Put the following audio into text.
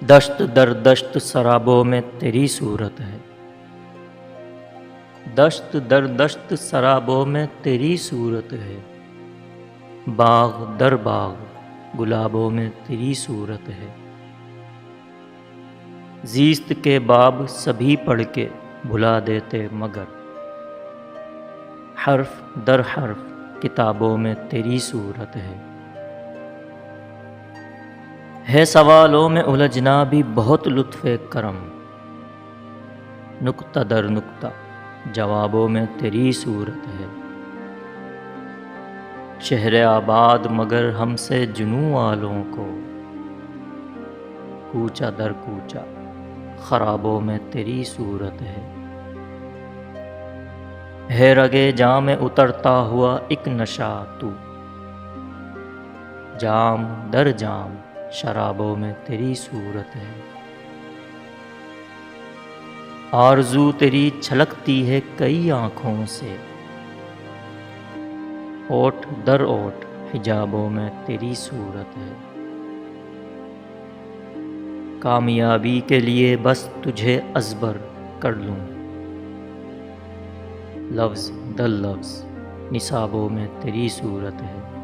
دشت در دشت سرابوں میں تیری صورت ہے، دشت در دشت سرابوں میں تیری صورت ہے، باغ در باغ گلابوں میں تیری صورت ہے۔ زیست کے باب سبھی پڑھ کے بھلا دیتے مگر حرف در حرف کتابوں میں تیری صورت ہے سوالوں میں الجھنا بھی بہت لطف کرم، نکتہ در نکتہ جوابوں میں تیری صورت ہے۔ شہر آباد مگر ہم سے جنوں والوں کو، کوچہ در کوچہ خرابوں میں تیری صورت ہے رگے جام میں اترتا ہوا ایک نشہ تو، جام در جام شرابوں میں تیری صورت ہے۔ آرزو تیری چھلکتی ہے کئی آنکھوں سے، اوٹ در اوٹ حجابوں میں تیری صورت ہے۔ کامیابی کے لیے بس تجھے ازبر کر لوں، لفظ در لفظ نصابوں میں تیری صورت ہے۔